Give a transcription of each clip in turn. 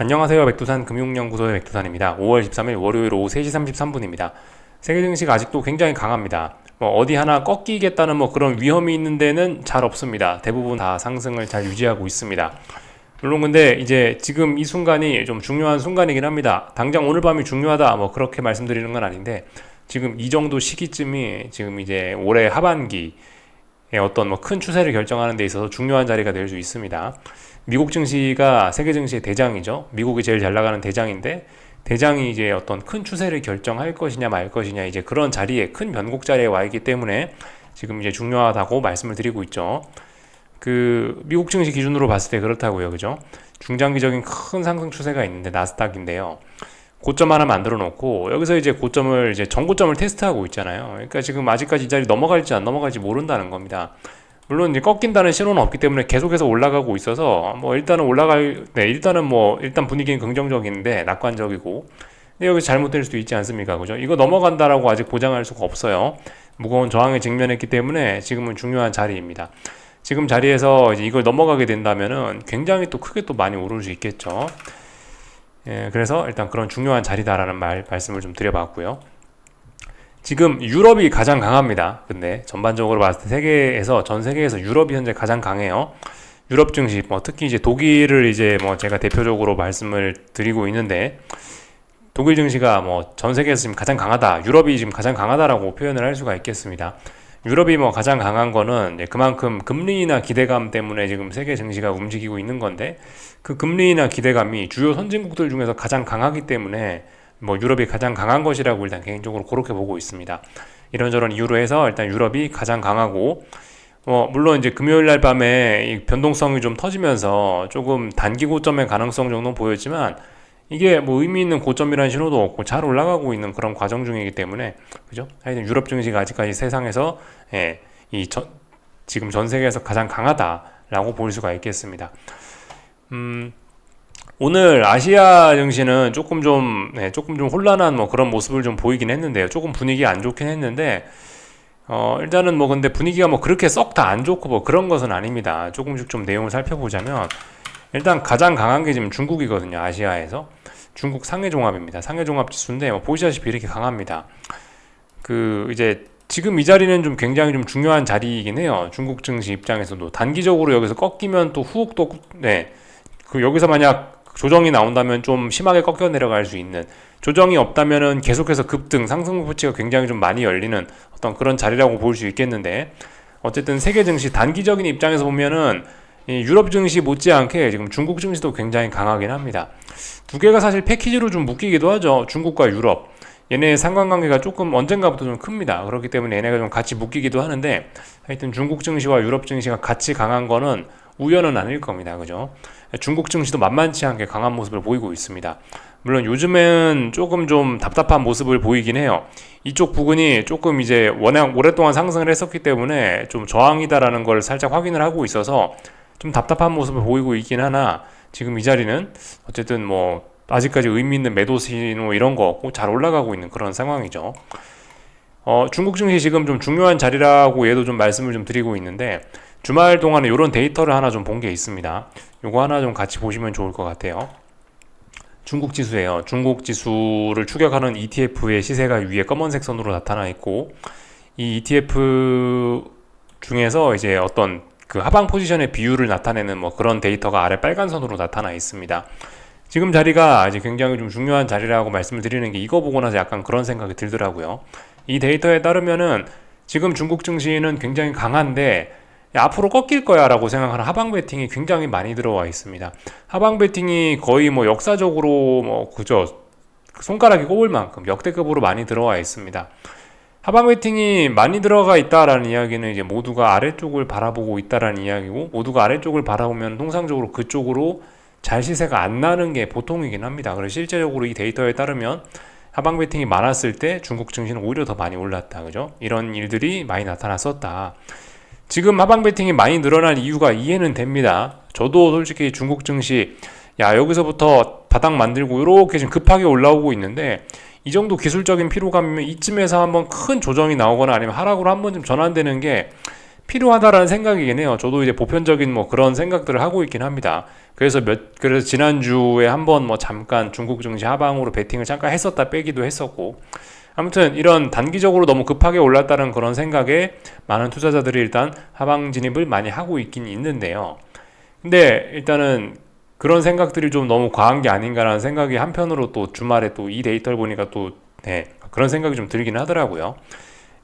안녕하세요. 백두산 금융연구소의 백두산입니다. 5월 13일 월요일 오후 3시 33분입니다. 세계 증시가 아직도 굉장히 강합니다. 어디 하나 꺾이겠다는 그런 위험이 있는 데는 잘 없습니다. 대부분 다 상승을 잘 유지하고 있습니다. 물론 근데 이제 지금 이 순간이 좀 중요한 순간이긴 합니다. 당장 오늘 밤이 중요하다 그렇게 말씀드리는 건 아닌데, 지금 이 정도 시기쯤이 지금 이제 올해 하반기 어떤 큰 추세를 결정하는 데 있어서 중요한 자리가 될 수 있습니다. 미국 증시가 세계 증시의 대장이죠. 미국이 제일 잘 나가는 대장인데, 대장이 이제 어떤 큰 추세를 결정할 것이냐 말 것이냐, 이제 그런 자리에, 큰 변곡 자리에 와 있기 때문에 지금 이제 중요하다고 말씀을 드리고 있죠. 미국 증시 기준으로 봤을 때 그렇다고요. 그죠? 중장기적인 큰 상승 추세가 있는데 나스닥인데요. 고점 하나 만들어 놓고 여기서 이제 고점을, 이제 전고점을 테스트하고 있잖아요. 그러니까 지금 아직까지 이 자리 넘어갈지 안 넘어갈지 모른다는 겁니다. 물론 이제 꺾인다는 신호는 없기 때문에 계속해서 올라가고 있어서 일단은 일단 분위기는 긍정적인데 낙관적이고, 근데 여기 잘못될 수도 있지 않습니까? 그죠? 이거 넘어간다라고 아직 보장할 수가 없어요. 무거운 저항에 직면했기 때문에 지금은 중요한 자리입니다. 지금 자리에서 이제 이걸 넘어가게 된다면은 굉장히 또 크게 또 많이 오를 수 있겠죠. 예, 그래서 일단 그런 중요한 자리다라는 말씀을 좀 드려봤고요. 지금 유럽이 가장 강합니다. 근데 전반적으로 봤을 때 전 세계에서 유럽이 현재 가장 강해요. 유럽 증시, 특히 이제 독일을 이제 제가 대표적으로 말씀을 드리고 있는데, 독일 증시가 전 세계에서 지금 가장 강하다, 유럽이 지금 가장 강하다라고 표현을 할 수가 있겠습니다. 유럽이 가장 강한 거는 그만큼 금리나 기대감 때문에 지금 세계 증시가 움직이고 있는 건데, 그 금리나 기대감이 주요 선진국들 중에서 가장 강하기 때문에 유럽이 가장 강한 것이라고 일단 개인적으로 그렇게 보고 있습니다. 이런저런 이유로 해서 일단 유럽이 가장 강하고, 물론 이제 금요일 날 밤에 이 변동성이 좀 터지면서 조금 단기 고점의 가능성 정도는 보였지만, 이게 의미 있는 고점이라는 신호도 없고 잘 올라가고 있는 그런 과정 중이기 때문에, 그죠? 하여튼 유럽 증시가 아직까지 세상에서 지금 전 세계에서 가장 강하다라고 볼 수가 있겠습니다. 오늘 아시아 증시는 조금 좀 혼란한 그런 모습을 좀 보이긴 했는데요. 조금 분위기 안 좋긴 했는데, 일단은 근데 분위기가 그렇게 썩 다 안 좋고 그런 것은 아닙니다. 조금씩 좀 내용을 살펴보자면, 일단 가장 강한 게 지금 중국이거든요. 아시아에서. 중국 상해종합입니다. 상해종합 지수인데 보시다시피 이렇게 강합니다. 이제 지금 이 자리는 좀 굉장히 좀 중요한 자리이긴 해요. 중국 증시 입장에서도 단기적으로 여기서 꺾이면 또 후uk 도 여기서 만약 조정이 나온다면 좀 심하게 꺾여 내려갈 수 있는, 조정이 없다면은 계속해서 급등, 상승 목표치가 굉장히 좀 많이 열리는 어떤 그런 자리라고 볼 수 있겠는데, 어쨌든 세계 증시 단기적인 입장에서 보면은 유럽 증시 못지않게 지금 중국 증시도 굉장히 강하긴 합니다. 두 개가 사실 패키지로 좀 묶이기도 하죠. 중국과 유럽. 얘네의 상관관계가 조금 언젠가부터 좀 큽니다. 그렇기 때문에 얘네가 좀 같이 묶이기도 하는데, 하여튼 중국 증시와 유럽 증시가 같이 강한 거는 우연은 아닐 겁니다. 그죠? 중국 증시도 만만치 않게 강한 모습을 보이고 있습니다. 물론 요즘엔 조금 좀 답답한 모습을 보이긴 해요. 이쪽 부근이 조금 이제 워낙 오랫동안 상승을 했었기 때문에 좀 저항이다라는 걸 살짝 확인을 하고 있어서 좀 답답한 모습을 보이고 있긴 하나, 지금 이 자리는 어쨌든 아직까지 의미 있는 매도 신호 이런 거 없고 잘 올라가고 있는 그런 상황이죠. 중국 증시 지금 좀 중요한 자리라고 얘도 좀 말씀을 좀 드리고 있는데, 주말 동안에 이런 데이터를 하나 좀 본 게 있습니다. 요거 하나 좀 같이 보시면 좋을 것 같아요. 중국 지수예요. 중국 지수를 추격하는 ETF의 시세가 위에 검은색 선으로 나타나 있고, 이 ETF 중에서 이제 어떤 하방 포지션의 비율을 나타내는 그런 데이터가 아래 빨간 선으로 나타나 있습니다. 지금 자리가 이제 굉장히 좀 중요한 자리라고 말씀을 드리는 게, 이거 보고 나서 약간 그런 생각이 들더라고요. 이 데이터에 따르면은 지금 중국 증시는 굉장히 강한데 앞으로 꺾일 거야 라고 생각하는 하방 베팅이 굉장히 많이 들어와 있습니다. 하방 베팅이 거의 역사적으로 그저 손가락이 꼽을 만큼 역대급으로 많이 들어와 있습니다. 하방 베팅이 많이 들어가 있다라는 이야기는 이제 모두가 아래쪽을 바라보고 있다라는 이야기고, 모두가 아래쪽을 바라보면 통상적으로 그쪽으로 잘 시세가 안 나는 게 보통이긴 합니다. 그래서 실제적으로 이 데이터에 따르면 하방 베팅이 많았을 때 중국 증시는 오히려 더 많이 올랐다. 그죠? 이런 일들이 많이 나타났었다. 지금 하방 베팅이 많이 늘어난 이유가 이해는 됩니다. 저도 솔직히 중국 증시 여기서부터 바닥 만들고 이렇게 지금 급하게 올라오고 있는데, 이 정도 기술적인 피로감이면 이쯤에서 한번 큰 조정이 나오거나 아니면 하락으로 한번 좀 전환되는 게 필요하다라는 생각이긴 해요. 저도 이제 보편적인 뭐 그런 생각들을 하고 있긴 합니다. 그래서 지난주에 한번 뭐 잠깐 중국 증시 하방으로 베팅을 잠깐 했었다 빼기도 했었고, 아무튼 이런 단기적으로 너무 급하게 올랐다는 그런 생각에 많은 투자자들이 일단 하방 진입을 많이 하고 있긴 있는데요. 근데 일단은 그런 생각들이 좀 너무 과한 게 아닌가라는 생각이 한편으로 또 주말에 또 이 데이터를 보니까 또 네, 그런 생각이 좀 들긴 하더라고요.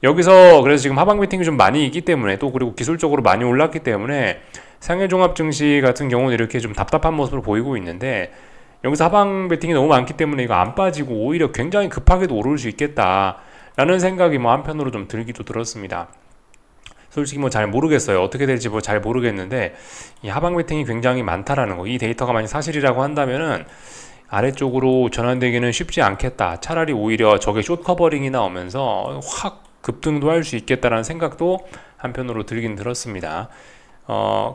여기서 그래서 지금 하방 베팅이 좀 많이 있기 때문에 또 그리고 기술적으로 많이 올랐기 때문에 상해 종합 증시 같은 경우는 이렇게 좀 답답한 모습을 보이고 있는데, 여기서 하방 베팅이 너무 많기 때문에 이거 안 빠지고 오히려 굉장히 급하게도 오를 수 있겠다라는 생각이 뭐 한편으로 좀 들기도 들었습니다. 솔직히 뭐 잘 모르겠어요. 어떻게 될지 뭐 잘 모르겠는데 이 하방 베팅이 굉장히 많다라는 거, 이 데이터가 만약 사실이라고 한다면은 아래쪽으로 전환되기는 쉽지 않겠다. 차라리 오히려 저게 숏 커버링이 나오면서 확 급등도 할 수 있겠다라는 생각도 한편으로 들긴 들었습니다.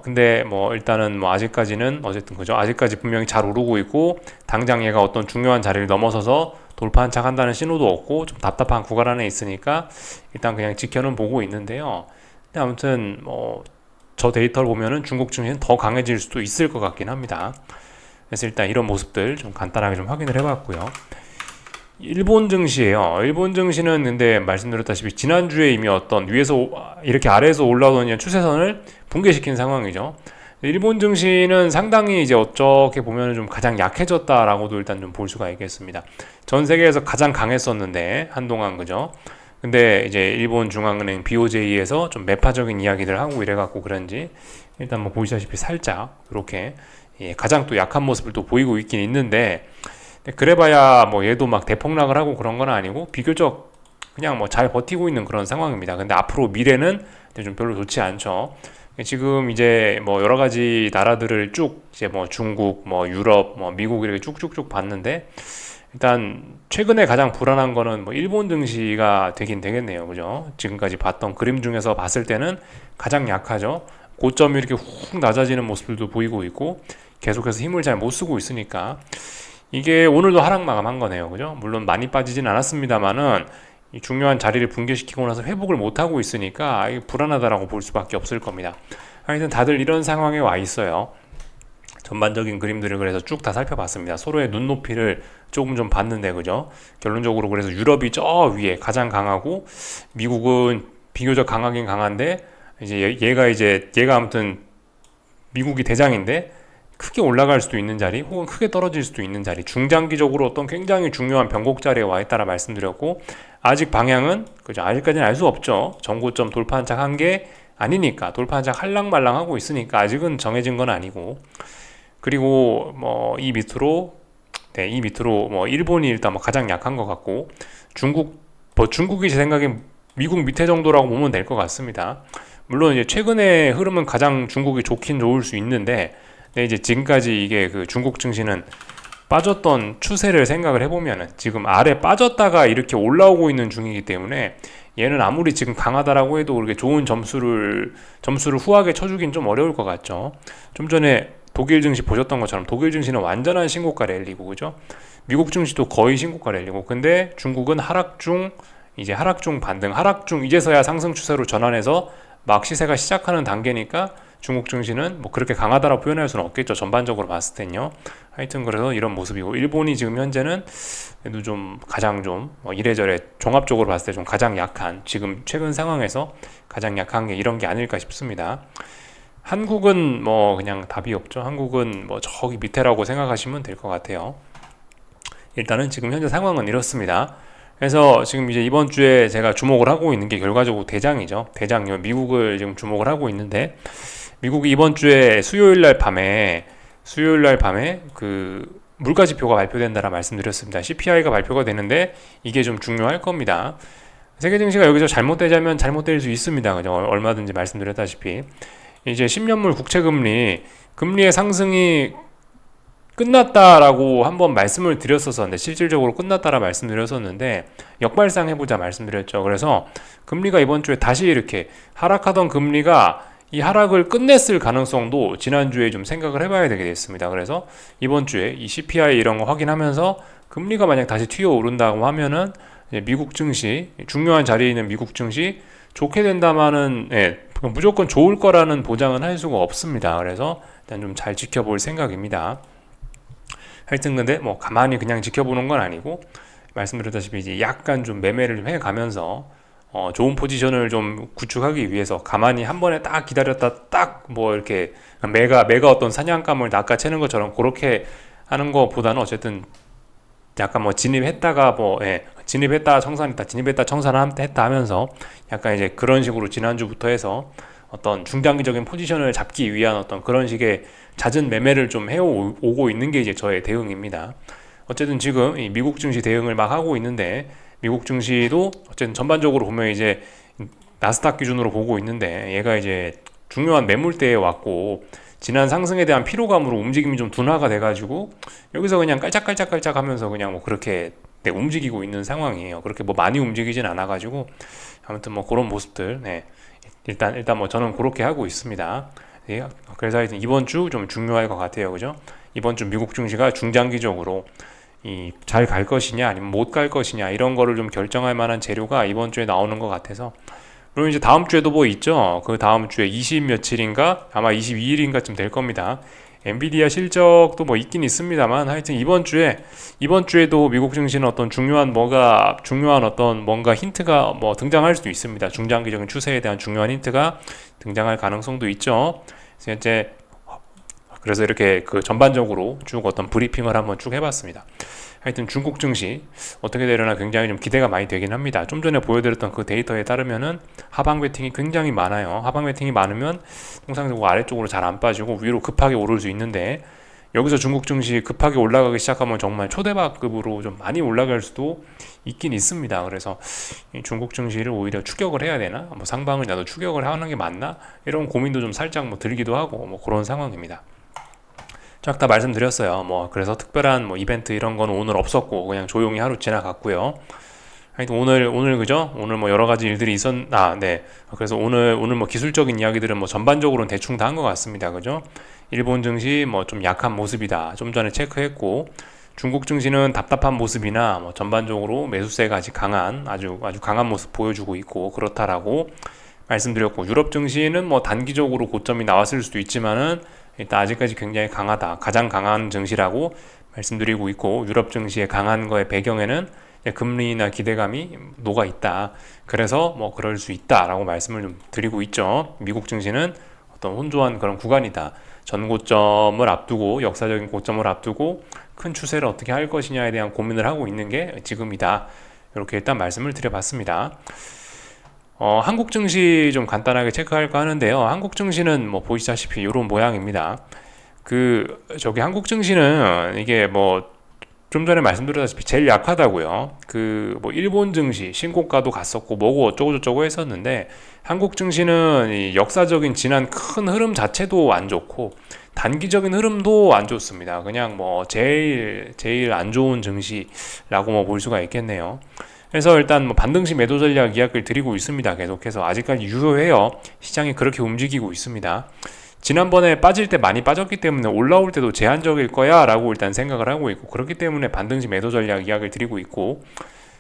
근데 뭐 일단은 뭐 아직까지는 어쨌든 그죠. 아직까지 분명히 잘 오르고 있고 당장 얘가 어떤 중요한 자리를 넘어서서 돌파 한착한다는 신호도 없고 좀 답답한 구간 안에 있으니까 일단 그냥 지켜는 보고 있는데요. 근데 아무튼 뭐 저 데이터를 보면은 중국 증시는 더 강해질 수도 있을 것 같긴 합니다. 그래서 일단 이런 모습들 좀 간단하게 좀 확인을 해봤고요. 일본 증시예요. 일본 증시는 근데 말씀드렸다시피 지난주에 이미 어떤 위에서 이렇게 아래에서 올라오던 추세선을 붕괴시킨 상황이죠. 일본 증시는 상당히 이제 어떻게 보면 좀 가장 약해졌다라고도 일단 좀 볼 수가 있겠습니다. 전 세계에서 가장 강했었는데 한동안 그죠. 근데 이제 일본 중앙은행 BOJ에서 좀 매파적인 이야기들 하고 이래갖고 그런지 일단 뭐 보시다시피 살짝 이렇게 가장 또 약한 모습을 또 보이고 있긴 있는데, 그래봐야 뭐 얘도 막 대폭락을 하고 그런 건 아니고 비교적 그냥 뭐 잘 버티고 있는 그런 상황입니다. 근데 앞으로 미래는 좀 별로 좋지 않죠. 지금 이제 뭐 여러 가지 나라들을 쭉 이제 뭐 중국, 뭐 유럽, 뭐 미국 이렇게 쭉쭉쭉 봤는데 일단 최근에 가장 불안한 거는 뭐 일본 증시가 되긴 되겠네요. 그죠? 지금까지 봤던 그림 중에서 봤을 때는 가장 약하죠. 고점이 이렇게 훅 낮아지는 모습들도 보이고 있고 계속해서 힘을 잘 못 쓰고 있으니까 이게 오늘도 하락 마감한 거네요. 그죠? 물론 많이 빠지진 않았습니다만은 이 중요한 자리를 붕괴시키고 나서 회복을 못 하고 있으니까 이게 불안하다라고 볼 수밖에 없을 겁니다. 하여튼 다들 이런 상황에 와 있어요. 전반적인 그림들을 그래서 쭉 다 살펴봤습니다. 서로의 눈높이를 조금 좀 봤는데 그죠? 결론적으로 그래서 유럽이 저 위에 가장 강하고 미국은 비교적 강하긴 강한데 이제 얘가 아무튼 미국이 대장인데 크게 올라갈 수도 있는 자리 혹은 크게 떨어질 수도 있는 자리, 중장기적으로 어떤 굉장히 중요한 변곡 자리에 와 있다라 말씀드렸고, 아직 방향은 그죠? 아직까지는 알 수 없죠. 전고점 돌파 한착 한 게 아니니까, 돌파 한착 할랑말랑 하고 있으니까 아직은 정해진 건 아니고, 그리고 뭐 이 밑으로 뭐 일본이 일단 뭐 가장 약한 것 같고, 중국이 제 생각에 미국 밑에 정도라고 보면 될 것 같습니다. 물론 이제 최근의 흐름은 가장 중국이 좋긴 좋을 수 있는데, 근데 이제 지금까지 이게 그 중국 증시는 빠졌던 추세를 생각을 해보면은 지금 아래 빠졌다가 이렇게 올라오고 있는 중이기 때문에 얘는 아무리 지금 강하다라고 해도 그렇게 좋은 점수를 후하게 쳐주긴 좀 어려울 것 같죠. 좀 전에 독일 증시 보셨던 것처럼 독일 증시는 완전한 신고가 랠리고 그죠? 미국 증시도 거의 신고가 랠리고, 근데 중국은 하락 중 반등, 하락 중 이제서야 상승 추세로 전환해서 막 시세가 시작하는 단계니까 중국 증시는 뭐 그렇게 강하다라고 표현할 수는 없겠죠. 전반적으로 봤을 땐요. 하여튼 그래서 이런 모습이고, 일본이 지금 현재는 그래도 좀 가장 좀 이래저래 종합적으로 봤을 때 좀 가장 약한, 지금 최근 상황에서 가장 약한 게 이런 게 아닐까 싶습니다. 한국은 뭐 그냥 답이 없죠. 한국은 뭐 저기 밑에라고 생각하시면 될 것 같아요. 일단은 지금 현재 상황은 이렇습니다. 그래서 지금 이제 이번 주에 제가 주목을 하고 있는 게 결과적으로 대장이죠. 대장요. 미국을 지금 주목을 하고 있는데, 미국이 이번 주에 수요일 날 밤에 그 물가 지표가 발표된다라 말씀드렸습니다. CPI가 발표가 되는데 이게 좀 중요할 겁니다. 세계 증시가 여기서 잘못되자면 잘못될 수 있습니다. 그죠? 얼마든지 말씀드렸다시피 이제 10년물 국채 금리의 상승이 끝났다라고 한번 말씀을 드렸었는데, 실질적으로 끝났다라 말씀드렸었는데 역발상 해보자 말씀드렸죠. 그래서 금리가 이번 주에 다시 이렇게 하락하던 금리가 이 하락을 끝냈을 가능성도 지난주에 좀 생각을 해봐야 되게 됐습니다. 그래서 이번 주에 이 CPI 이런 거 확인하면서 금리가 만약 다시 튀어오른다고 하면은 미국 증시, 중요한 자리에 있는 미국 증시 좋게 된다마는 무조건 좋을 거라는 보장은 할 수가 없습니다. 그래서 일단 좀 잘 지켜볼 생각입니다. 하여튼 근데 뭐 가만히 그냥 지켜보는 건 아니고 말씀드렸다시피 이제 약간 좀 매매를 좀 해가면서 좋은 포지션을 좀 구축하기 위해서 가만히 한 번에 딱 기다렸다 딱 뭐 이렇게 매가 어떤 사냥감을 낚아채는 것처럼 그렇게 하는 것보다는 어쨌든 약간 뭐 진입했다가 뭐 진입했다 청산했다 진입했다 청산했다 하면서 약간 이제 그런 식으로 지난주부터 해서 어떤 중장기적인 포지션을 잡기 위한 어떤 그런 식의 잦은 매매를 좀 해오고 있는 게 이제 저의 대응입니다. 어쨌든 지금 이 미국 증시 대응을 막 하고 있는데 미국 증시도 어쨌든 전반적으로 보면 이제 나스닥 기준으로 보고 있는데 얘가 이제 중요한 매물대에 왔고 지난 상승에 대한 피로감으로 움직임이 좀 둔화가 돼가지고 여기서 그냥 깔짝깔짝 하면서 그냥 뭐 그렇게 움직이고 있는 상황이에요. 그렇게 뭐 많이 움직이진 않아가지고 아무튼 뭐 그런 모습들 일단 뭐 저는 그렇게 하고 있습니다. 그래서 하여튼 이번 주 좀 중요할 것 같아요. 그죠? 이번 주 미국 증시가 중장기적으로 잘 갈 것이냐 아니면 못 갈 것이냐 이런 거를 좀 결정할 만한 재료가 이번 주에 나오는 것 같아서 물론 이제 다음 주에도 뭐 있죠. 그 다음 주에 20 며칠인가 아마 22일인가쯤 될 겁니다. 엔비디아 실적도 뭐 있긴 있습니다만 하여튼 이번 주에도 미국 증시는 어떤 중요한 어떤 뭔가 힌트가 뭐 등장할 수도 있습니다. 중장기적인 추세에 대한 중요한 힌트가 등장할 가능성도 있죠. 그래서 이렇게 그 전반적으로 쭉 어떤 브리핑을 한번 쭉 해봤습니다. 하여튼 중국 증시 어떻게 되려나 굉장히 좀 기대가 많이 되긴 합니다. 좀 전에 보여드렸던 그 데이터에 따르면은 하방 베팅이 굉장히 많아요. 하방 베팅이 많으면 통상적으로 아래쪽으로 잘 안 빠지고 위로 급하게 오를 수 있는데 여기서 중국 증시 급하게 올라가기 시작하면 정말 초대박급으로 좀 많이 올라갈 수도 있긴 있습니다. 그래서 중국 증시를 오히려 추격을 해야 되나? 뭐 상방을 나도 추격을 하는 게 맞나? 이런 고민도 좀 살짝 뭐 들기도 하고 뭐 그런 상황입니다. 쫙 다 말씀드렸어요. 뭐 그래서 특별한 뭐 이벤트 이런 거는 오늘 없었고 그냥 조용히 하루 지나갔고요. 하여튼 오늘 그죠? 오늘 뭐 여러 가지 일들이 네. 그래서 오늘 뭐 기술적인 이야기들은 뭐 전반적으로는 대충 다 한 것 같습니다. 그죠? 일본 증시 뭐 좀 약한 모습이다. 좀 전에 체크했고 중국 증시는 답답한 모습이나 뭐 전반적으로 매수세가 아직 아주 강한 모습 보여주고 있고 그렇다라고 말씀드렸고 유럽 증시는 뭐 단기적으로 고점이 나왔을 수도 있지만은 일단 아직까지 굉장히 강하다. 가장 강한 증시라고 말씀드리고 있고 유럽 증시의 강한 거의 배경에는 금리나 기대감이 녹아 있다. 그래서 뭐 그럴 수 있다라고 말씀을 좀 드리고 있죠. 미국 증시는 어떤 혼조한 그런 구간이다. 전고점을 앞두고 역사적인 고점을 앞두고 큰 추세를 어떻게 할 것이냐에 대한 고민을 하고 있는 게 지금이다. 이렇게 일단 말씀을 드려봤습니다. 한국 증시 좀 간단하게 체크할까 하는데요. 한국 증시는 뭐 보시다시피 이런 모양입니다. 한국 증시는 이게 뭐 좀 전에 말씀드렸다시피 제일 약하다고요. 뭐 일본 증시 신고가도 갔었고 뭐고 어쩌고저쩌고 했었는데 한국 증시는 이 역사적인 지난 큰 흐름 자체도 안 좋고 단기적인 흐름도 안 좋습니다. 그냥 뭐 제일 안 좋은 증시라고 뭐 볼 수가 있겠네요. 그래서 일단 뭐 반등시 매도 전략 이야기를 드리고 있습니다. 계속해서 아직까지 유효해요. 시장이 그렇게 움직이고 있습니다. 지난번에 빠질 때 많이 빠졌기 때문에 올라올 때도 제한적일 거야 라고 일단 생각을 하고 있고 그렇기 때문에 반등시 매도 전략 이야기를 드리고 있고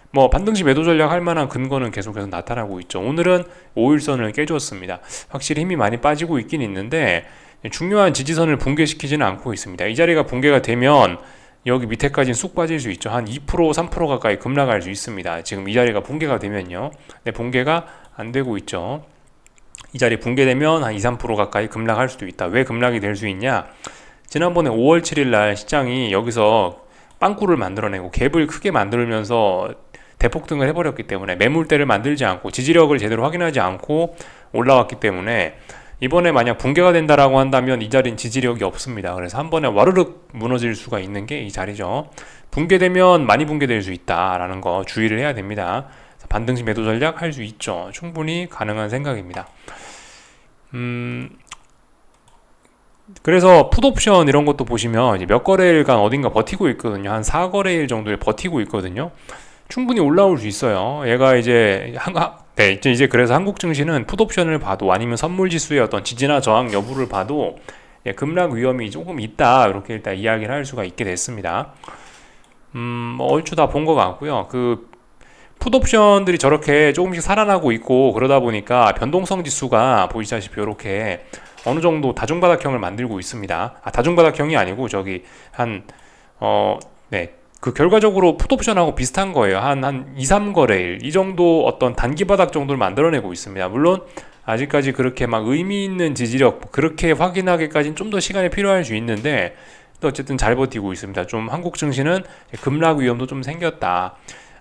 뭐 반등시 매도 전략 할 만한 근거는 계속해서 나타나고 있죠. 오늘은 5일선을 깨줬습니다. 확실히 힘이 많이 빠지고 있긴 있는데 중요한 지지선을 붕괴시키지는 않고 있습니다. 이 자리가 붕괴가 되면 여기 밑에까지는 쑥 빠질 수 있죠. 한 2%, 3% 가까이 급락할 수 있습니다. 지금 이 자리가 붕괴가 되면요. 근데 붕괴가 안 되고 있죠. 이 자리 붕괴되면 한 2, 3% 가까이 급락할 수도 있다. 왜 급락이 될 수 있냐? 지난번에 5월 7일 날 시장이 여기서 빵꾸를 만들어내고 갭을 크게 만들면서 대폭등을 해버렸기 때문에 매물대를 만들지 않고 지지력을 제대로 확인하지 않고 올라왔기 때문에 이번에 만약 붕괴가 된다라고 한다면 이 자리는 지지력이 없습니다. 그래서 한 번에 와르륵 무너질 수가 있는 게 이 자리죠. 붕괴되면 많이 붕괴될 수 있다라는 거 주의를 해야 됩니다. 반등시 매도 전략 할 수 있죠. 충분히 가능한 생각입니다. 그래서 풋옵션 이런 것도 보시면 이제 몇 거래일간 어딘가 버티고 있거든요. 한 4거래일 정도에 버티고 있거든요. 충분히 올라올 수 있어요. 얘가 이제 이제 그래서 한국 증시는 풋옵션을 봐도 아니면 선물 지수의 어떤 지지나 저항 여부를 봐도 급락 위험이 조금 있다. 이렇게 일단 이야기를 할 수가 있게 됐습니다. 얼추 다 본 것 같고요. 풋옵션들이 저렇게 조금씩 살아나고 있고 그러다 보니까 변동성 지수가 보이시다시피 이렇게 어느 정도 다중바닥형을 만들고 있습니다. 다중바닥형이 아니고 저기 네. 그 결과적으로 풋옵션하고 비슷한 거예요. 한 2, 3거래일 이 정도 어떤 단기 바닥 정도를 만들어내고 있습니다. 물론 아직까지 그렇게 막 의미 있는 지지력 그렇게 확인하기까지는 좀 더 시간이 필요할 수 있는데 또 어쨌든 잘 버티고 있습니다. 좀 한국 증시는 급락 위험도 좀 생겼다.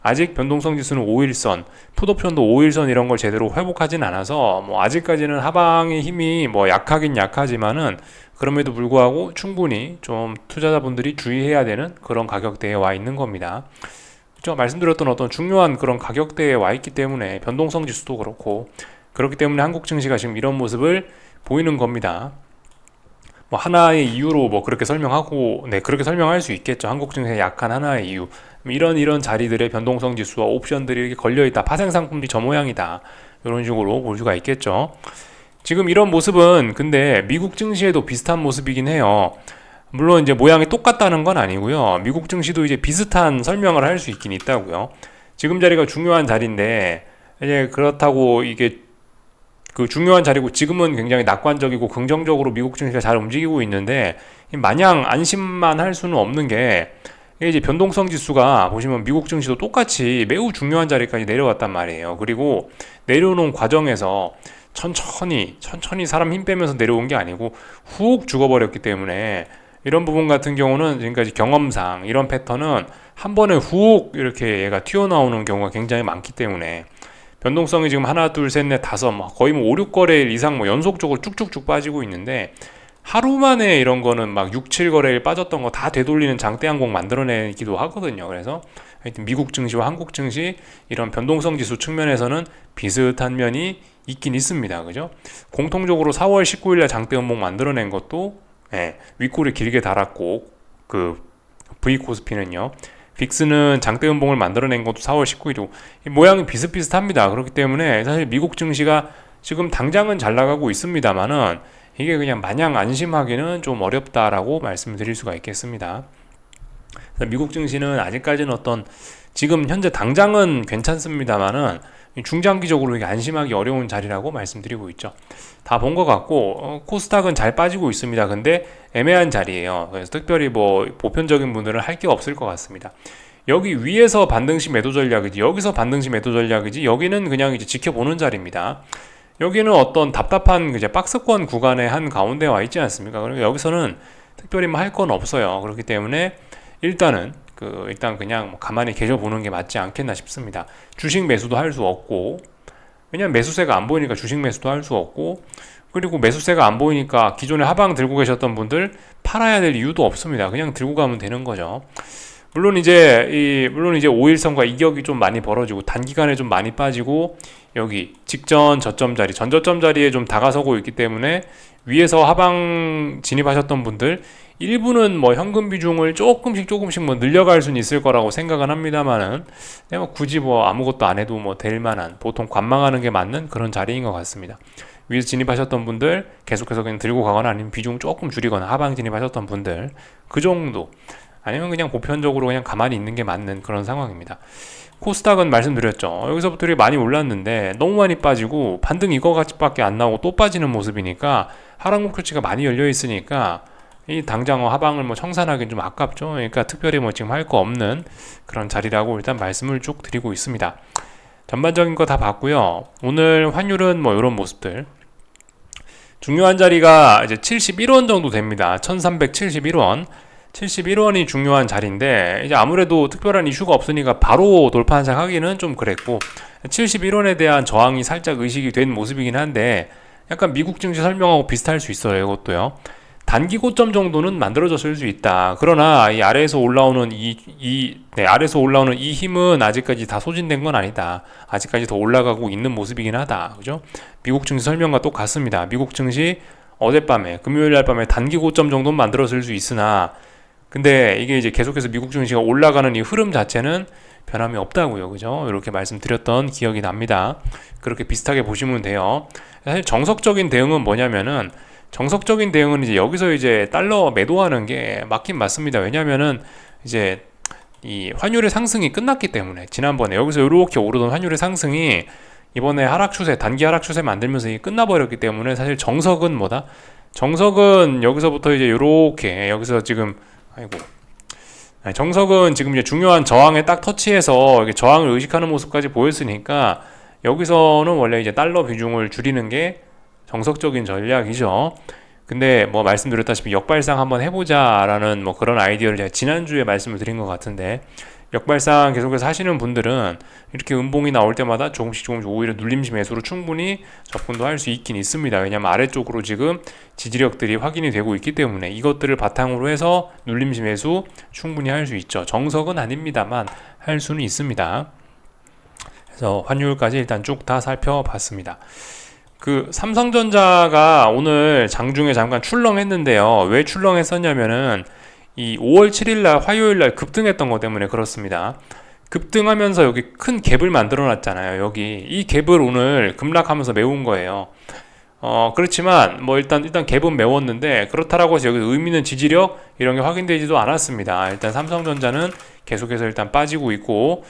아직 변동성 지수는 5일선, 풋옵션도 5일선 이런 걸 제대로 회복하진 않아서 뭐 아직까지는 하방의 힘이 뭐 약하긴 약하지만은 그럼에도 불구하고 충분히 좀 투자자분들이 주의해야 되는 그런 가격대에 와 있는 겁니다. 제가 말씀드렸던 어떤 중요한 그런 가격대에 와 있기 때문에 변동성 지수도 그렇고 그렇기 때문에 한국 증시가 지금 이런 모습을 보이는 겁니다. 뭐 하나의 이유로 뭐 그렇게 설명하고 그렇게 설명할 수 있겠죠. 한국 증시의 약한 하나의 이유. 이런 자리들의 변동성 지수와 옵션들이 이렇게 걸려있다. 파생 상품들이 저 모양이다. 이런 식으로 볼 수가 있겠죠. 지금 이런 모습은 근데 미국 증시에도 비슷한 모습이긴 해요. 물론 이제 모양이 똑같다는 건 아니고요. 미국 증시도 이제 비슷한 설명을 할 수 있긴 있다고요. 지금 자리가 중요한 자리인데 이제 그렇다고 이게 그 중요한 자리고 지금은 굉장히 낙관적이고 긍정적으로 미국 증시가 잘 움직이고 있는데 마냥 안심만 할 수는 없는 게 이제 변동성 지수가 보시면 미국 증시도 똑같이 매우 중요한 자리까지 내려왔단 말이에요. 그리고 내려오는 과정에서 천천히 사람 힘 빼면서 내려온 게 아니고 훅 죽어버렸기 때문에 이런 부분 같은 경우는 지금까지 경험상 이런 패턴은 한 번에 훅 이렇게 얘가 튀어나오는 경우가 굉장히 많기 때문에 변동성이 지금 하나, 둘, 셋, 넷, 다섯, 거의 뭐 5, 6거래일 이상 뭐 연속적으로 쭉쭉쭉 빠지고 있는데 하루 만에 이런 거는 막 6, 7거래일 빠졌던 거 다 되돌리는 장대 항공 만들어내기도 하거든요. 그래서 하여튼 미국 증시와 한국 증시 이런 변동성 지수 측면에서는 비슷한 면이 있긴 있습니다. 그죠? 공통적으로 4월 19일날 장대 음봉 만들어낸 것도 윗골이 길게 달았고 그 V 코스피는요. 빅스는 장대 음봉을 만들어낸 것도 4월 19일이고 모양이 비슷비슷합니다. 그렇기 때문에 사실 미국 증시가 지금 당장은 잘 나가고 있습니다만은 이게 그냥 마냥 안심하기는 좀 어렵다라고 말씀드릴 수가 있겠습니다. 미국 증시는 아직까지는 어떤 지금 현재 당장은 괜찮습니다만은 중장기적으로 이게 안심하기 어려운 자리라고 말씀드리고 있죠. 다 본 것 같고 코스닥은 잘 빠지고 있습니다. 근데 애매한 자리예요. 그래서 특별히 뭐 보편적인 분들은 할 게 없을 것 같습니다. 여기 위에서 반등시 매도 전략이지 여기서 반등시 매도 전략이지 여기는 그냥 이제 지켜보는 자리입니다. 여기는 어떤 답답한 이제 박스권 구간의 한 가운데 와 있지 않습니까? 그러니까 여기서는 특별히 뭐 할 건 없어요. 그렇기 때문에 일단 그냥 뭐 가만히 계셔보는 게 맞지 않겠나 싶습니다. 주식 매수도 할 수 없고 왜냐면 매수세가 안 보이니까 주식 매수도 할 수 없고 그리고 매수세가 안 보이니까 기존에 하방 들고 계셨던 분들 팔아야 될 이유도 없습니다. 그냥 들고 가면 되는 거죠. 물론 이제 5일선과 이격이 좀 많이 벌어지고 단기간에 좀 많이 빠지고 여기 직전 저점 자리, 전저점 자리에 좀 다가서고 있기 때문에 위에서 하방 진입하셨던 분들 일부는 뭐 현금 비중을 조금씩 뭐 늘려갈 수는 있을 거라고 생각은 합니다만은 굳이 뭐 아무것도 안 해도 뭐 될 만한 보통 관망하는 게 맞는 그런 자리인 것 같습니다. 위에서 진입하셨던 분들 계속해서 그냥 들고 가거나 아니면 비중 조금 줄이거나 하방 진입하셨던 분들 그 정도 아니면 그냥 보편적으로 그냥 가만히 있는 게 맞는 그런 상황입니다. 코스닥은 말씀드렸죠. 여기서부터 되게 많이 올랐는데 너무 많이 빠지고 반등 이거같이밖에 안 나오고 또 빠지는 모습이니까 하락 목표치가 많이 열려 있으니까 이 당장 하방을 뭐 청산하기는 좀 아깝죠. 그러니까 특별히 뭐 지금 할 거 없는 그런 자리라고 일단 말씀을 쭉 드리고 있습니다. 전반적인 거 다 봤고요. 오늘 환율은 뭐 이런 모습들. 중요한 자리가 이제 71원 정도 됩니다. 1371원. 71원이 중요한 자리인데 이제 아무래도 특별한 이슈가 없으니까 바로 돌파한상 하기는 좀 그랬고 71원에 대한 저항이 살짝 의식이 된 모습이긴 한데 약간 미국 증시 설명하고 비슷할 수 있어요. 이것도요. 단기 고점 정도는 만들어졌을 수 있다. 그러나 이 아래에서 올라오는 아래에서 올라오는 이 힘은 아직까지 다 소진된 건 아니다. 아직까지 더 올라가고 있는 모습이긴 하다. 그죠? 미국 증시 설명과 똑같습니다. 미국 증시 어젯밤에 금요일 날 밤에 단기 고점 정도는 만들어질 수 있으나 근데 이게 이제 계속해서 미국 증시가 올라가는 이 흐름 자체는 변함이 없다고요. 그죠? 이렇게 말씀드렸던 기억이 납니다. 그렇게 비슷하게 보시면 돼요. 사실 정석적인 대응은 뭐냐면은 정석적인 대응은 이제 여기서 이제 달러 매도하는 게 맞긴 맞습니다. 왜냐면은 이제 이 환율의 상승이 끝났기 때문에 지난번에 여기서 이렇게 오르던 환율의 상승이 이번에 하락 추세, 단기 하락 추세 만들면서 이게 끝나버렸기 때문에 사실 정석은 뭐다? 정석은 여기서부터 이제 이렇게 여기서 지금 아이고 정석은 지금 이제 중요한 저항에 딱 터치해서 이게 저항을 의식하는 모습까지 보였으니까 여기서는 원래 이제 달러 비중을 줄이는 게 정석적인 전략이죠. 근데 뭐 말씀드렸다시피 역발상 한번 해보자라는 뭐 그런 아이디어를 제가 지난주에 말씀을 드린 것 같은데 역발상 계속해서 하시는 분들은 이렇게 음봉이 나올 때마다 조금씩 오히려 눌림시 매수로 충분히 접근도 할 수 있긴 있습니다. 왜냐면 아래쪽으로 지금 지지력들이 확인이 되고 있기 때문에 이것들을 바탕으로 해서 눌림시 매수 충분히 할 수 있죠. 정석은 아닙니다만 할 수는 있습니다. 그래서 환율까지 일단 쭉 다 살펴봤습니다. 그 삼성전자가 오늘 장중에 잠깐 출렁했는데요. 왜 출렁했었냐면은 이 5월 7일날 화요일날 급등했던 것 때문에 그렇습니다. 급등하면서 여기 큰 갭을 만들어 놨잖아요. 여기 이 갭을 오늘 급락하면서 메운 거예요. 그렇지만 뭐 일단 갭은 메웠는데 그렇다라고 해서 여기 의미 있는 지지력 이런 게 확인되지도 않았습니다. 일단 삼성전자는 계속해서 일단 빠지고 있고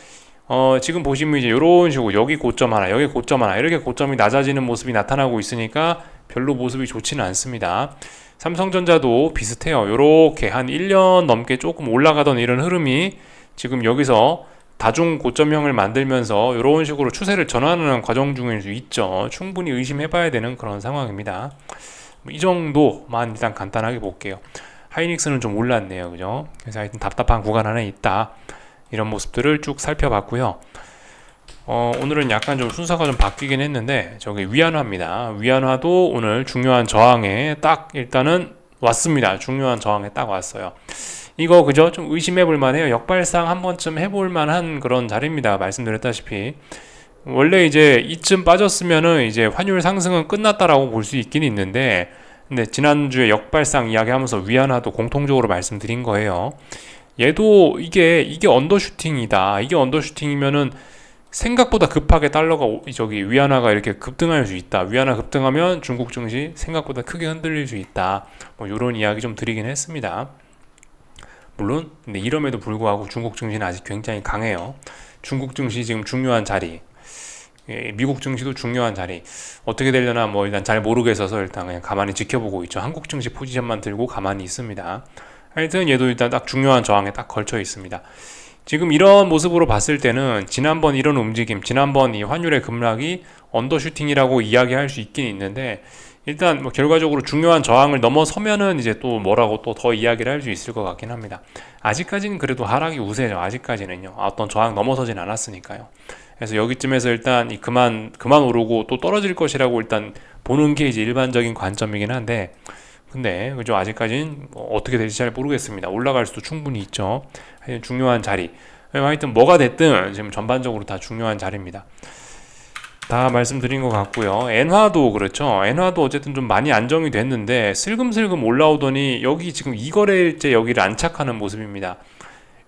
지금 보시면 이제 이런 식으로 여기 고점 하나, 여기 고점 하나 이렇게 고점이 낮아지는 모습이 나타나고 있으니까 별로 모습이 좋지는 않습니다. 삼성전자도 비슷해요. 요렇게 한 1년 넘게 조금 올라가던 이런 흐름이 지금 여기서 다중 고점형을 만들면서 이런 식으로 추세를 전환하는 과정 중일 수 있죠. 충분히 의심해봐야 되는 그런 상황입니다. 이 정도만 일단 간단하게 볼게요. 하이닉스는 좀 올랐네요, 그죠? 그래서 하여튼 답답한 구간 안에 있다. 이런 모습들을 쭉 살펴봤고요. 오늘은 약간 좀 순서가 좀 바뀌긴 했는데 저기 위안화입니다. 위안화도 오늘 중요한 저항에 딱 일단은 왔습니다. 중요한 저항에 딱 왔어요. 이거 그죠? 좀 의심해 볼 만해요. 역발상 한 번쯤 해볼 만한 그런 자리입니다. 말씀드렸다시피 원래 이제 이쯤 빠졌으면은 이제 환율 상승은 끝났다라고 볼 수 있긴 있는데 근데 지난주에 역발상 이야기하면서 위안화도 공통적으로 말씀드린 거예요. 얘도 이게 언더슈팅이다. 이게 언더슈팅이면은 생각보다 급하게 달러가 저기 위안화가 이렇게 급등할 수 있다. 위안화 급등하면 중국 증시 생각보다 크게 흔들릴 수 있다. 뭐 이런 이야기 좀 드리긴 했습니다. 물론 근데 이럼에도 불구하고 중국 증시는 아직 굉장히 강해요. 중국 증시 지금 중요한 자리, 미국 증시도 중요한 자리 어떻게 되려나 뭐 일단 잘 모르겠어서 일단 그냥 가만히 지켜보고 있죠. 한국 증시 포지션만 들고 가만히 있습니다. 하여튼 얘도 일단 딱 중요한 저항에 딱 걸쳐 있습니다. 지금 이런 모습으로 봤을 때는 지난번 이런 움직임, 지난번 이 환율의 급락이 언더슈팅이라고 이야기할 수 있긴 있는데 일단 뭐 결과적으로 중요한 저항을 넘어서면은 이제 또 뭐라고 또 더 이야기를 할 수 있을 것 같긴 합니다. 아직까지는 그래도 하락이 우세죠. 아직까지는요. 어떤 저항 넘어서진 않았으니까요. 그래서 여기쯤에서 일단 그만 오르고 또 떨어질 것이라고 일단 보는 게 이제 일반적인 관점이긴 한데 근데 그죠 아직까지는 어떻게 될지 잘 모르겠습니다. 올라갈 수도 충분히 있죠. 하여튼 중요한 자리. 하여튼 뭐가 됐든 지금 전반적으로 다 중요한 자리입니다. 다 말씀드린 것 같고요. 엔화도 그렇죠. 엔화도 어쨌든 좀 많이 안정이 됐는데 슬금슬금 올라오더니 여기 지금 2거래일째 여기를 안착하는 모습입니다.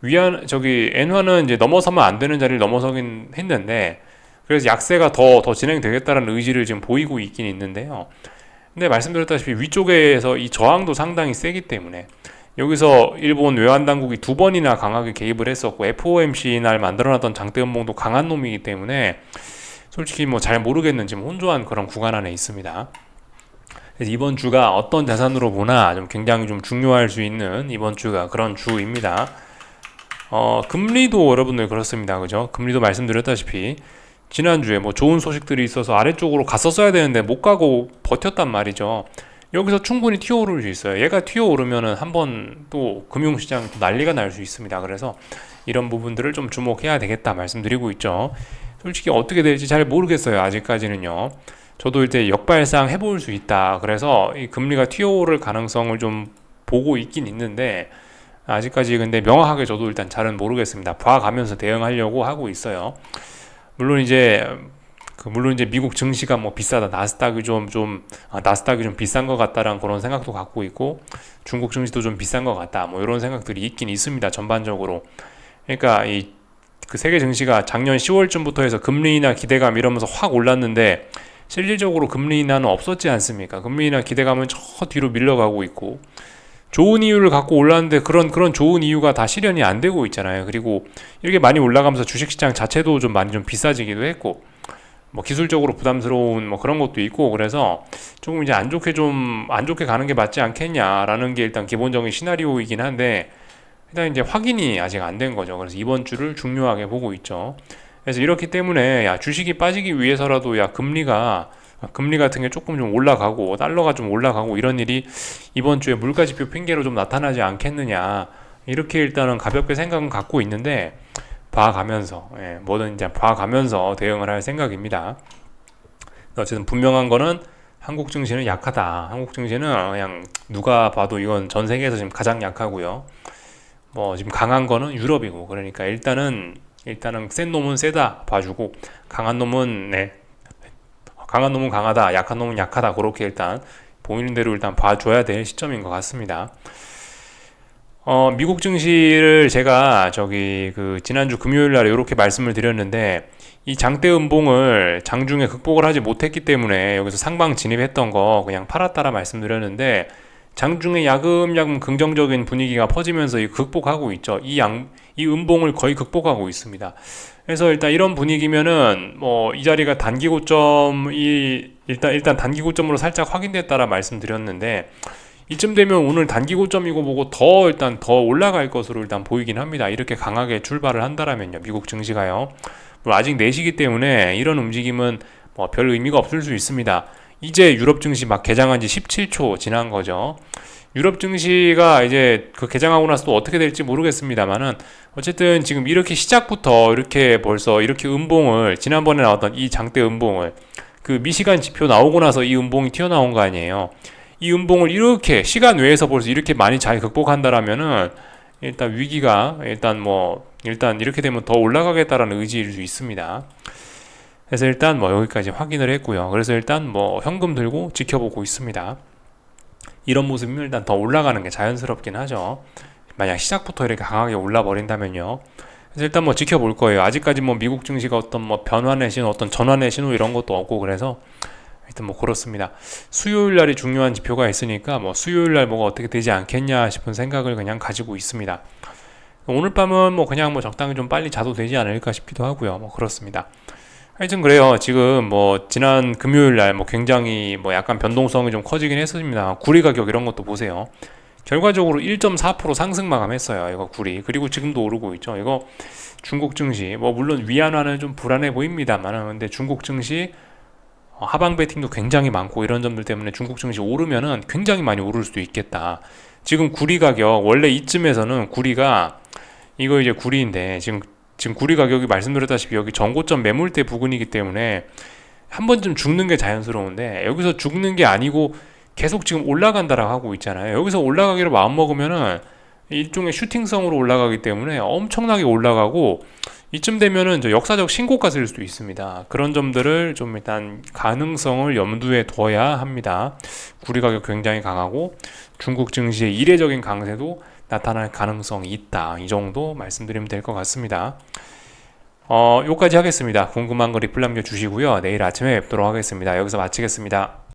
엔화는 이제 넘어서면 안 되는 자리를 넘어서긴 했는데 그래서 약세가 더 진행되겠다는 의지를 지금 보이고 있긴 있는데요. 근데 말씀드렸다시피 위쪽에서 이 저항도 상당히 세기 때문에 여기서 일본 외환당국이 2번이나 강하게 개입을 했었고 FOMC 날 만들어놨던 장대음봉도 강한 놈이기 때문에 솔직히 뭐 잘 모르겠는 지금 혼조한 그런 구간 안에 있습니다. 그래서 이번 주가 어떤 자산으로 보나 좀 굉장히 좀 중요할 수 있는 이번 주가 그런 주입니다. 금리도 여러분들 그렇습니다. 그죠? 금리도 말씀드렸다시피 지난주에 뭐 좋은 소식들이 있어서 아래쪽으로 갔었어야 되는데 못 가고 버텼단 말이죠. 여기서 충분히 튀어오를 수 있어요. 얘가 튀어오르면은 한번 또 금융시장 난리가 날 수 있습니다. 그래서 이런 부분들을 좀 주목해야 되겠다 말씀드리고 있죠. 솔직히 어떻게 될지 잘 모르겠어요. 아직까지는요. 저도 이제 역발상 해볼 수 있다. 그래서 이 금리가 튀어오를 가능성을 좀 보고 있긴 있는데 아직까지 근데 명확하게 저도 일단 잘은 모르겠습니다. 봐가면서 대응하려고 하고 있어요. 물론 이제 미국 증시가 뭐 비싸다, 나스닥이 좀 비싼 것 같다라는 그런 생각도 갖고 있고 중국 증시도 좀 비싼 것 같다, 뭐 이런 생각들이 있긴 있습니다. 전반적으로. 그러니까 그 세계 증시가 작년 10월쯤부터 해서 금리 인하 기대감 이러면서 확 올랐는데 실질적으로 금리 인하는 없었지 않습니까? 금리 인하 기대감은 저 뒤로 밀려가고 있고 좋은 이유를 갖고 올랐는데 그런 좋은 이유가 다 실현이 안 되고 있잖아요. 그리고 이렇게 많이 올라가면서 주식시장 자체도 좀 많이 좀 비싸지기도 했고 뭐 기술적으로 부담스러운 뭐 그런 것도 있고 그래서 조금 이제 안 좋게 가는 게 맞지 않겠냐라는 게 일단 기본적인 시나리오이긴 한데 일단 이제 확인이 아직 안 된 거죠. 그래서 이번 주를 중요하게 보고 있죠. 그래서 이렇기 때문에 야 주식이 빠지기 위해서라도 야 금리 같은 게 조금 좀 올라가고 달러가 좀 올라가고 이런 일이 이번 주에 물가지표 핑계로 좀 나타나지 않겠느냐 이렇게 일단은 가볍게 생각은 갖고 있는데 봐가면서 뭐든 이제 봐가면서 대응을 할 생각입니다. 어쨌든 분명한 거는 한국 증시는 약하다. 한국 증시는 그냥 누가 봐도 이건 전 세계에서 지금 가장 약하고요. 뭐 지금 강한 거는 유럽이고 그러니까 일단은 센 놈은 세다 봐주고 강한 놈은 강하다, 약한 놈은 약하다 그렇게 일단 보이는 대로 일단 봐줘야 될 시점인 것 같습니다. 미국 증시를 제가 지난주 금요일 날에 이렇게 말씀을 드렸는데 이 장대 음봉을 장중에 극복을 하지 못했기 때문에 여기서 상방 진입했던 거 그냥 팔았다라 말씀드렸는데 장중에 야금야금 긍정적인 분위기가 퍼지면서 극복하고 있죠. 이 음봉을 거의 극복하고 있습니다. 그래서 일단 이런 분위기면은 뭐 이 자리가 단기 고점이 일단 단기 고점으로 살짝 확인됐다라 말씀드렸는데 이쯤 되면 오늘 단기 고점이고 보고 일단 더 올라갈 것으로 일단 보이긴 합니다. 이렇게 강하게 출발을 한다라면요. 미국 증시가요. 아직 4시기 때문에 이런 움직임은 뭐 별 의미가 없을 수 있습니다. 이제 유럽 증시 막 개장한 지 17초 지난 거죠. 유럽 증시가 이제 그 개장하고 나서 또 어떻게 될지 모르겠습니다만은 어쨌든 지금 이렇게 시작부터 이렇게 벌써 이렇게 지난번에 나왔던 이 장대 음봉을 그 미시간 지표 나오고 나서 이 음봉이 튀어나온 거 아니에요. 이 음봉을 이렇게 시간 외에서 벌써 이렇게 많이 잘 극복한다라면은 일단 위기가 일단 이렇게 되면 더 올라가겠다라는 의지일 수 있습니다. 그래서 일단 뭐 여기까지 확인을 했고요. 그래서 일단 뭐 현금 들고 지켜보고 있습니다. 이런 모습이면 일단 더 올라가는 게 자연스럽긴 하죠. 만약 시작부터 이렇게 강하게 올라 버린다면요. 그래서 일단 뭐 지켜볼 거예요. 아직까지 뭐 미국 증시가 어떤 뭐 변환의 신호, 어떤 전환의 신호 이런 것도 없고 그래서 일단 뭐 그렇습니다. 수요일 날이 중요한 지표가 있으니까 뭐 수요일 날 뭐가 어떻게 되지 않겠냐 싶은 생각을 그냥 가지고 있습니다. 오늘 밤은 뭐 그냥 뭐 적당히 좀 빨리 자도 되지 않을까 싶기도 하고요. 뭐 그렇습니다. 하여튼 그래요. 지금 뭐 지난 금요일 날 뭐 굉장히 뭐 약간 변동성이 좀 커지긴 했습니다. 구리 가격 이런 것도 보세요. 결과적으로 1.4% 상승 마감했어요. 이거 구리. 그리고 지금도 오르고 있죠. 이거 중국 증시 뭐 물론 위안화는 좀 불안해 보입니다만 근데 중국 증시 하방 베팅도 굉장히 많고 이런 점들 때문에 중국 증시 오르면은 굉장히 많이 오를 수도 있겠다. 지금 구리 가격 원래 이쯤에서는 구리가 이거 이제 구리인데 지금 구리 가격이 말씀드렸다시피 여기 전고점 매물대 부근이기 때문에 한 번쯤 죽는 게 자연스러운데 여기서 죽는 게 아니고 계속 지금 올라간다라고 하고 있잖아요. 여기서 올라가기로 마음먹으면은 일종의 슈팅성으로 올라가기 때문에 엄청나게 올라가고 이쯤 되면은 역사적 신고가 쓸 수도 있습니다. 그런 점들을 좀 일단 가능성을 염두에 둬야 합니다. 구리 가격 굉장히 강하고 중국 증시의 이례적인 강세도 나타날 가능성이 있다. 이 정도 말씀드리면 될 것 같습니다. 여기까지 하겠습니다. 궁금한 거 리플 남겨주시고요. 내일 아침에 뵙도록 하겠습니다. 여기서 마치겠습니다.